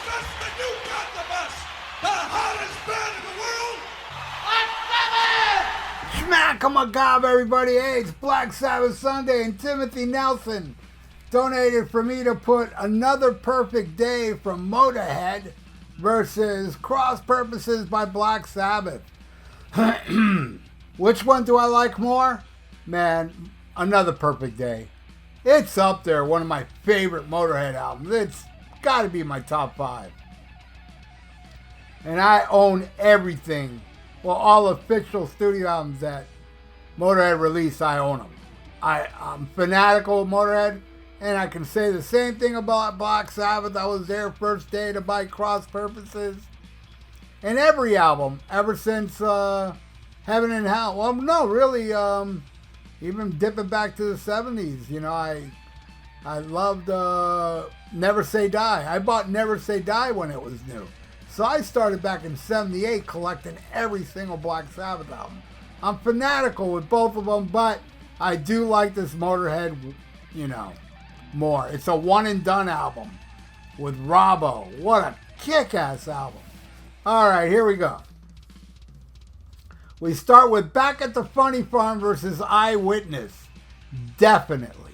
discuss the new gods of us, the hottest band in the world, Sabbath! Smack 'em a gob, everybody. Hey, it's Black Sabbath Sunday, and Timothy Nelson donated for me to put Another Perfect Day from Motorhead versus Cross Purposes by Black Sabbath. Which one do I like more? Man, Another Perfect Day. It's up there, one of my favorite Motorhead albums. It's got to be my top 5. And I own everything. Well, all official studio albums that Motorhead released, I own them. I'm fanatical of Motorhead, and I can say the same thing about Black Sabbath. I was there first day to buy Cross Purposes. And every album, ever since Heaven and Hell. Well, no, really, even dipping back to the 70s. You know, I loved Never Say Die. I bought Never Say Die when it was new. So I started back in 78 collecting every single Black Sabbath album. I'm fanatical with both of them, but I do like this Motorhead, you know, more. It's a one and done album with Robbo. What a kick-ass album. All right, here we go. We start with Back at the Funny Farm versus Eyewitness. Definitely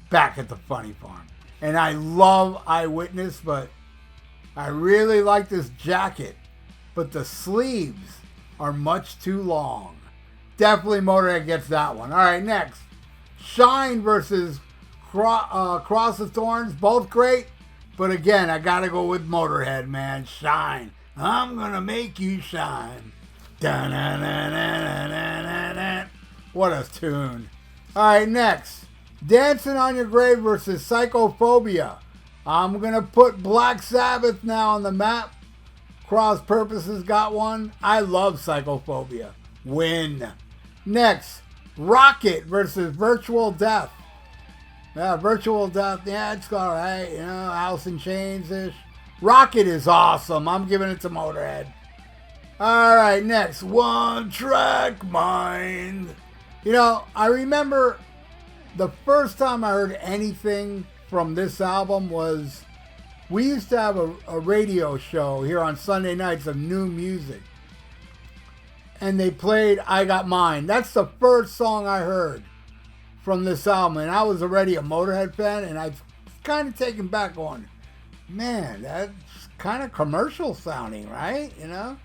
Back at the Funny Farm. And I love Eyewitness, but I really like this jacket, but the sleeves are much too long. Definitely Motorhead gets that one. All right, next. Shine versus Cross of Thorns. Both great, but again, I got to go with Motorhead, man. Shine. I'm going to make you shine. Da-na-na-na-na-na-na. What a tune. All right, next. Dancing on Your Grave versus Psychophobia. I'm going to put Black Sabbath now on the map. Cross Purposes got one. I love Psychophobia. Win. Next, Rocket versus Virtual Death. Yeah, Virtual Death. Yeah, it's all right. You know, Alice in Chains-ish. Rocket is awesome. I'm giving it to Motorhead. All right, next, One Track Mind. You know, I remember the first time I heard anything from this album was we used to have a radio show here on Sunday nights of new music. And they played I Got Mine. That's the first song I heard from this album. And I was already a Motorhead fan, and I was kind of taken back on, man, that's kind of commercial sounding, right? You know?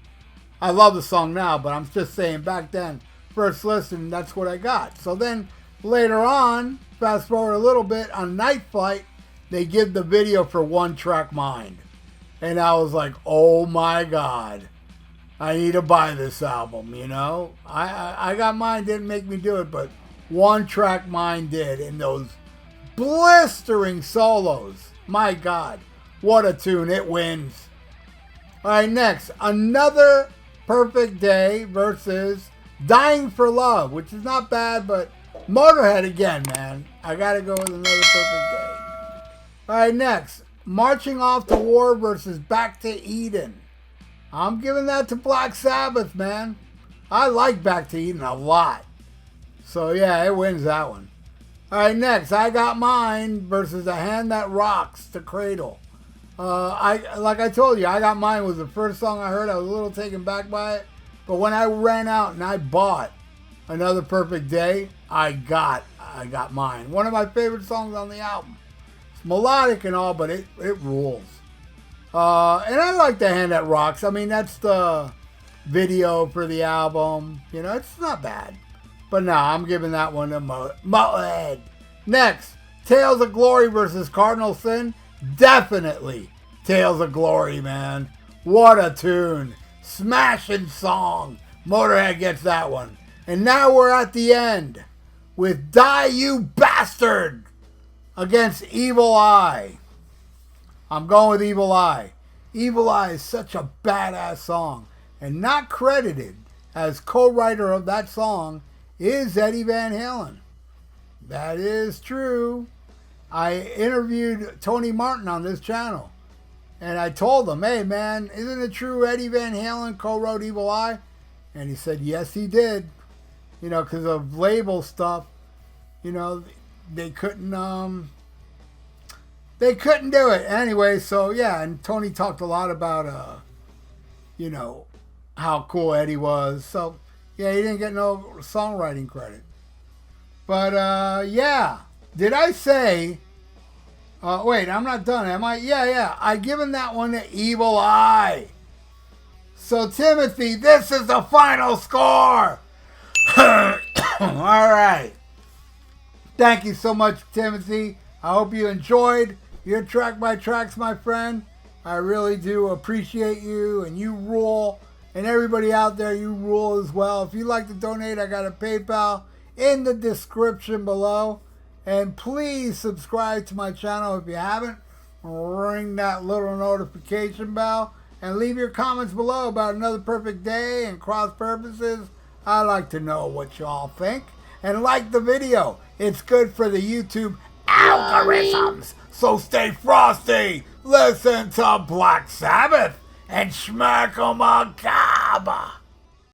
I love the song now, but I'm just saying back then, first listen, that's what I got. So then later on, fast forward a little bit, on Night Flight, they give the video for One Track Mind. And I was like, oh my God, I need to buy this album, you know? I Got Mine didn't make me do it, but One Track Mind did. And those blistering solos, my God, what a tune, it wins. All right, next, Another Perfect Day versus Dying for Love, which is not bad, but Motorhead again, man. I got to go with Another Perfect Day. All right, next. Marching Off to War versus Back to Eden. I'm giving that to Black Sabbath, man. I like Back to Eden a lot. So, yeah, it wins that one. All right, next. I Got Mine versus A Hand That Rocks to Cradle. Like I told you, I Got Mine was the first song I heard. I was a little taken back by it. But when I ran out and I bought Another Perfect Day, I got Mine. One of my favorite songs on the album. It's melodic and all, but it rules. And I like The Hand That Rocks. I mean, that's the video for the album. You know, it's not bad. But no, I'm giving that one to Motorhead. Next, Tales of Glory versus Cardinal Sin. Definitely Tales of Glory, man. What a tune. Smashing song. Motorhead gets that one. And now we're at the end with Die You Bastard against Evil Eye. I'm going with Evil Eye. Evil Eye is such a badass song. And not credited as co-writer of that song is Eddie Van Halen. That is true. I interviewed Tony Martin on this channel. And I told him, hey man, isn't it true Eddie Van Halen co-wrote Evil Eye? And he said, yes, he did. You know, because of label stuff. You know, they couldn't they couldn't do it anyway. So yeah, and Tony talked a lot about you know, how cool Eddie was. So yeah, he didn't get no songwriting credit. But yeah, did I say? Wait, I'm not done, am I? Yeah. I given that one to Evil Eye. So Timothy, this is the final score. All right. Thank you so much, Timothy. I hope you enjoyed your track by tracks, my friend. I really do appreciate you, and you rule. And everybody out there, you rule as well. If you'd like to donate, I got a PayPal in the description below. And please subscribe to my channel if you haven't. Ring that little notification bell. And leave your comments below about Another Perfect Day and Cross Purposes. I'd like to know what y'all think. And like the video. It's good for the YouTube algorithms. So stay frosty. Listen to Black Sabbath and smack 'em a gaba.